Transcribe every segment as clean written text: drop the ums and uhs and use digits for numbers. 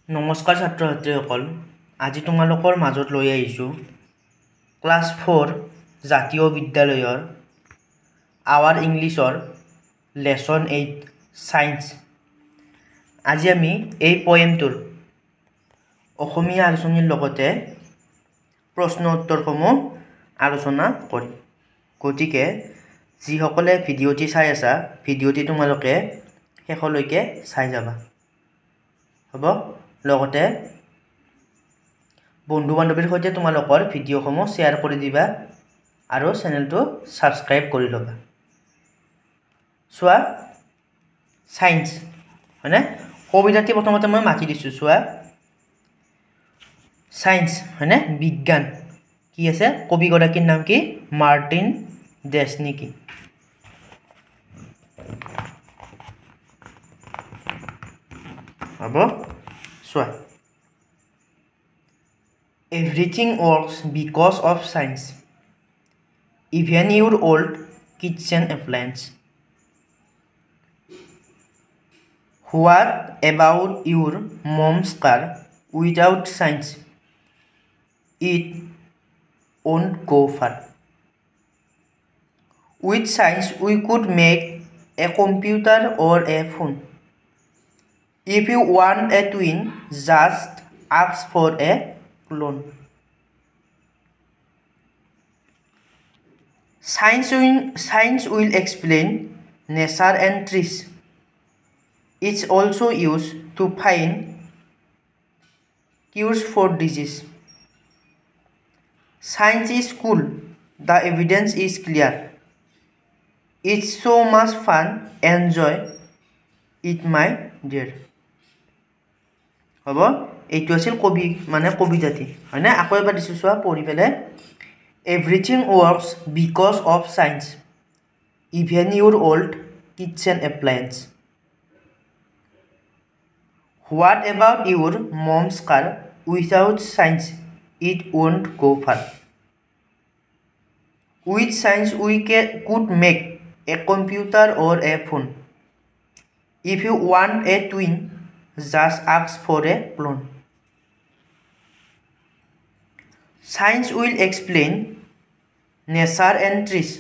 নমস্কাৰ ছাত্ৰ ছাত্ৰীসকল আজি তোমালোকৰ মাজত লৈ আহিছোঁ ক্লাছ 4 জাতীয় বিদ্যালয়ৰ আৱাৰ ইংলিছৰ লেসন 8 সায়েন্স। আজি আমি এই পয়েমটোৰ অসমীয়া আলোচনীৰ লগতে প্ৰশ্ন উত্তৰসমূহ আলোচনা কৰিম। গতিকে যিসকলে ভিডিঅ'টি চাই আছা ভিডিঅ'টি তোমালোকে শেষলৈকে চাই যাবা। হ'ব লগতে বন্ধু বান্ধৱীৰ সৈতে তোমালোকৰ ভিডিঅ'সমূহ শ্বেয়াৰ কৰি দিবা আৰু চেনেলটো সাবস্ক্ৰাইব কৰি ল'বা। চোৱা সায়েন্স হয়নে কবিতাটি প্ৰথমতে মই মাতি দিছোঁ। চোৱা সায়েন্স হয়নে বিজ্ঞান কি আছে কবিগৰাকীৰ নাম কি মাৰ্টিন ডেছনিকি। হ'ব চোৱা everything works because of science, even your old kitchen appliance. What about your mom's car? Without science it won't go far. With science we could make a computer or a phone. If you want a twin, just ask for a clone. Science will explain nature and trees. It's also used to find cures for disease. Science is cool, the evidence is clear. It's so much fun, enjoy it my dear. হ'ব এইটো আছিল কবি মানে কবিতাটি হয়নে। আকৌ এবাৰ দিছোঁ চোৱা পঢ়ি পেলাই everything works because of science even your old kitchen appliance. What about your mom's car without science it won't go far. With science we could make a computer or a phone. If you want a twin, just ask for a clone. Science will explain nature and trees.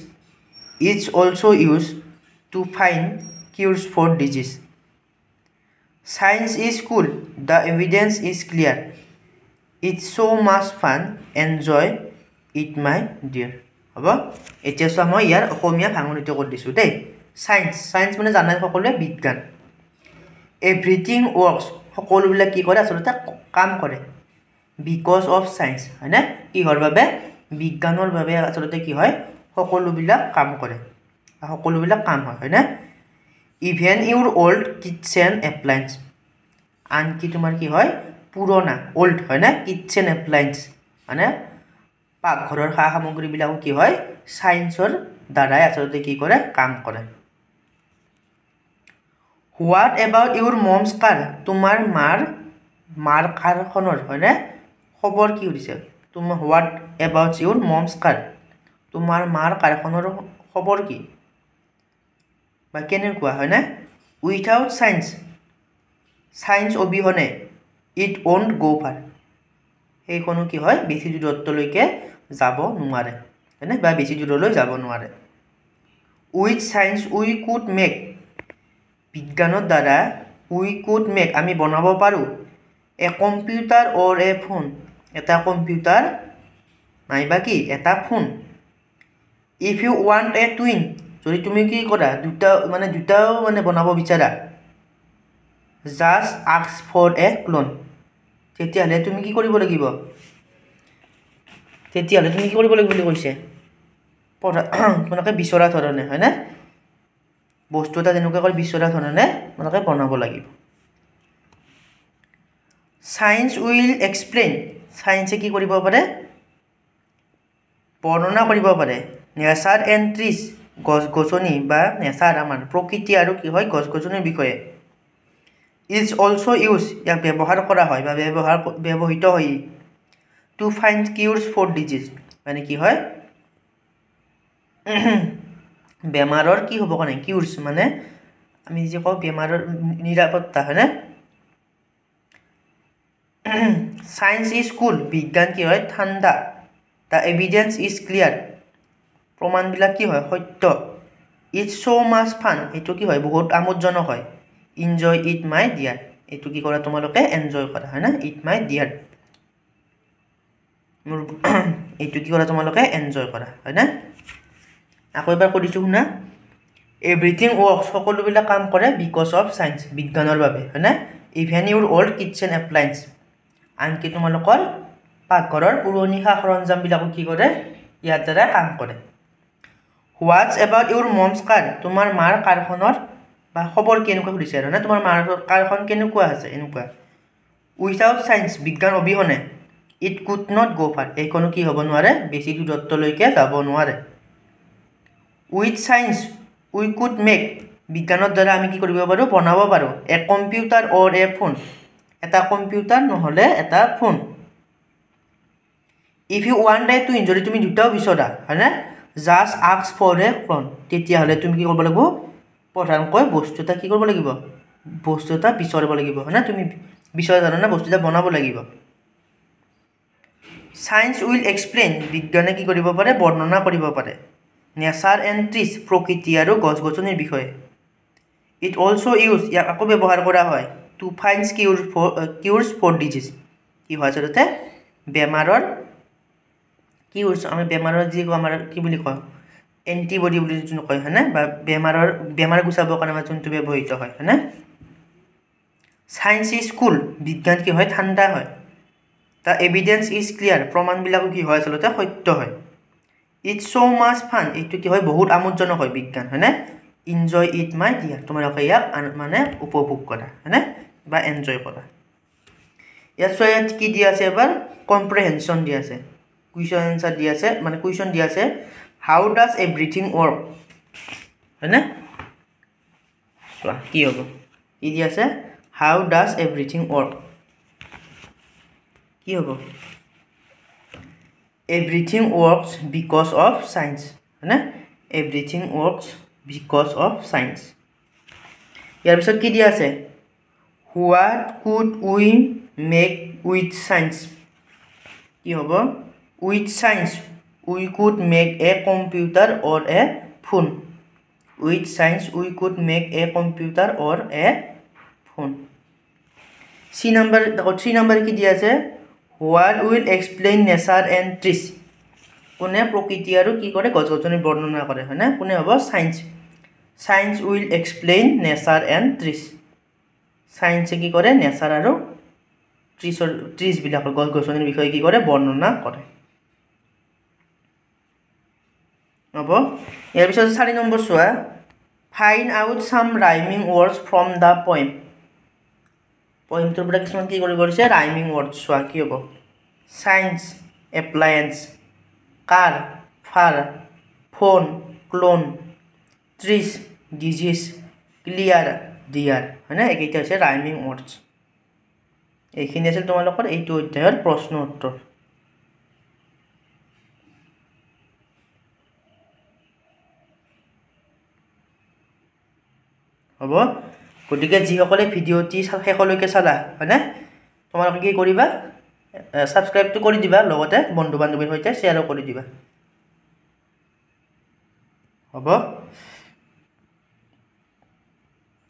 It's also used to find cures for disease. Science is cool, the evidence is clear. It's so much fun, enjoy it my dear. হ'ব এতিয়া চোৱা মই ইয়াৰ অসমীয়া ভাঙনিটো কৰি দিছোঁ দেই। Science মানে জানাই সকলোৱে বিজ্ঞান। এভৰিথিং ৱৰ্কছ সকলোবিলাক কি কৰে আচলতে কাম কৰে বিকজ অফ সায়েন্স হয়নে কিহৰ বাবে বিজ্ঞানৰ বাবে আচলতে কি হয় সকলোবিলাক কাম কৰে সকলোবিলাক কাম হয় হয়নে। Even your old kitchen appliance আনকি তোমাৰ কি হয় পুৰণা অল্ড হয়নে কিটচেন এপ্লায়েন্স মানে পাকঘৰৰ সা সামগ্ৰীবিলাকো কি হয় সায়েন্সৰ দ্বাৰাই আচলতে কি কৰে কাম কৰে। হোৱাট এবাউট ইউৰ মমছ কাৰ তোমাৰ মাৰ কাৰখনৰ হয়নে খবৰ কি সুধিছে তোমাৰ হোৱাট এবাউট ইউৰ মমছ কাৰ তোমাৰ মাৰ কাৰখনৰ খবৰ কি বা কেনেকুৱা হয়নে। উইথাউট সায়েন্স অবিহনে ইট won't go far সেইখনো কি হয় বেছি দূৰত্বলৈকে যাব নোৱাৰে হয়নে বা বেছি দূৰলৈ যাব নোৱাৰে। With science we could make বিজ্ঞানৰ দ্বাৰা উই কুড মেক আমি বনাব পাৰোঁ a computer or a phone এটা কম্পিউটাৰ নাইবা কি এটা phone. If you want a twin যদি তুমি কি কৰা দুটাও বনাব বিচাৰা just ask for a clone তেতিয়াহ'লে তুমি কি কৰিব লাগিব বুলি কৈছে তোমালোকে বিচৰা ধৰণে হয়নে বস্তু এটা যেনেকুৱাকৈ বিচৰা ধৰণে তোমালোকে বনাব লাগিব। সায়েন্স উইল এক্সপ্লেইন সায়েন্সে কি কৰিব পাৰে বৰ্ণনা কৰিব পাৰে নেচাৰ এণ্ড ট্ৰিজ গছ গছনি বা নেচাৰ আমাৰ প্ৰকৃতি আৰু কি হয় গছ গছনিৰ বিষয়ে। ইটছ অলছ' ইউজ ইয়াক ব্যৱহাৰ কৰা হয় বা ব্যৱহৃত হয় টু ফাইণ্ড কিউৰছ ফৰ ডিজিজ মানে কি হয় বেমাৰৰ কি হ'ব কাৰণে কিউৰছ মানে আমি যে কওঁ বেমাৰৰ নিৰাপত্তা হয়নে সায়েন্স ইজ কুল বিজ্ঞান কি হয় ঠাণ্ডা দ্য এভিডেন্স ইজ ক্লিয়াৰ প্ৰমাণবিলাক কি হয় সত্য ইটছ ছ' মাছ ফান এইটো কি হয় বহুত আমোদজনক হয় ইনজয় ইট মাই ডিয়াৰ এইটো কি কৰা তোমালোকে এনজয় কৰা হয় না ইট মাই ডিয়াৰ মোৰ এইটো কি কৰা তোমালোকে এনজয় কৰা হয় না আকৌ এবাৰ কৰিছোঁ শুনা এভৰিথিং ৱৰ্কছ সকলোবিলাক কাম কৰে বিকজ অফ চায়েন্স বিজ্ঞানৰ বাবে হয় না even your old kitchen appliance আনকি তোমালোকৰ পাকঘৰৰ পুৰণি সা সৰঞ্জামবিলাকো কি কৰে ইয়াৰ দ্বাৰা কাম কৰে হোৱাটছ এবাউট ইউৰ মমছ কাৰ তোমাৰ মাৰ কাৰখনৰ বা খবৰ কেনেকুৱা সুধিছে আৰু না তোমাৰ মাৰ কাৰখন কেনেকুৱা আছে এনেকুৱা উইথাউট চায়েন্স বিজ্ঞান অবিহনে ইট কুড নট গ' ফাৰ এইখনো কি হ'ব নোৱাৰে বেছি দূৰত্বলৈকে যাব নোৱাৰে with science we could make বিজ্ঞানৰ দ্বাৰা আমি কি কৰিব পাৰোঁ বনাব পাৰোঁ a computer or a phone এটা কম্পিউটাৰ নহ'লে এটা ফোন ইফ ইউ ওৱান ডে টু যদি তুমি দুটাও বিচৰা হয়নে just ask for a phone তেতিয়াহ'লে তুমি কি কৰিব লাগিব প্ৰধানকৈ বস্তু এটা কি কৰিব লাগিব বস্তু এটা বিচৰিব লাগিব হয় না তুমি বিচৰা জানা না বস্তু এটা বনাব লাগিব চায়েন্স উইল এক্সপ্লেইন বিজ্ঞানে কি কৰিব পাৰে বৰ্ণনা কৰিব পাৰে নেচাৰ এণ্ড ট্ৰিজ প্ৰকৃতি আৰু গছ গছনিৰ বিষয়ে ইট অলছ' ইউজ ইয়াক আকৌ ব্যৱহাৰ কৰা হয় টু ফাইণ্ড কিউৰছ ফৰ ডিজিজ কি হয় আচলতে বেমাৰৰ কিউৰছ আমি বেমাৰৰ যি আমাৰ কি বুলি কয় এণ্টিবডি বুলি যোনটো কয় হয়নে বা বেমাৰ গুচাবৰ কাৰণে আমাৰ যোনটো ব্যৱহৃত হয় হয়নে চায়েন্স ইজ কুল বিজ্ঞান কি হয় ঠাণ্ডা হয় দ্য এভিডেন্স ইজ ক্লিয়াৰ প্ৰমাণবিলাকো কি হয় আচলতে সত্য হয় ইটছ ছ' মাছ ফান এইটো কি হয় বহুত আমোদজনক হয় বিজ্ঞান হয়নে ইনজয় ইট মাই ডিয়াৰ তোমালোকে ইয়াক মানে উপভোগ কৰা হয়নে বা এনজয় কৰা ইয়াত কি দিয়া আছে এবাৰ কম্প্ৰেহেনশ্যন দিয়া আছে কুৱেশ্যন এনচাৰ দিয়া আছে মানে কুৱেশ্যন দিয়া আছে হাউ ডাজ এভৰিথিং ৱৰ্ক হয়নে চোৱা কি হ'ব কি দিয়া আছে হাউ ডাজ এভৰিথিং ৱৰ্ক কি হ'ব everything works because of science হয়নে everything works because of science ইয়াৰ পিছত কি দিয়া আছে what could we make with science কি হ'ব with science we could make a computer or a phone with science we could make a computer or a phone three number কি দিয়া আছে what will explain nature and trees কোনে প্ৰকৃতি আৰু কি কৰে গছ গছনি বৰ্ণনা কৰে হয়নে কোনে হ'ব science science will explain nature and trees চায়েন্সে কি কৰে নেচাৰ আৰু ট্ৰিজবিলাকৰ গছ গছনিৰ বিষয়ে কি কৰে বৰ্ণনা কৰে হ'ব ইয়াৰ পিছত 4 নম্বৰ চোৱা find out some rhyming words from the পয়েমটোৰ পৰা কিছুমান কি কৰিব দিছে ৰাইমিং ৱৰ্ডছ চোৱা কি হ'ব science appliance car far phone clone trees disease clear dear হয়নে এইকেইটা হৈছে ৰাইমিং ৱৰ্ডছ এইখিনি আছিল তোমালোকৰ এইটো অধ্যায়ৰ প্ৰশ্ন উত্তৰ হ'ব গতিকে যিসকলে ভিডিঅ'টি শেষলৈকে চালা হয়নে তোমালোকে কি কৰিবা ছাবস্ক্ৰাইবটো কৰি দিবা লগতে বন্ধু বান্ধৱীৰ সৈতে শ্বেয়াৰো কৰি দিবা হ'ব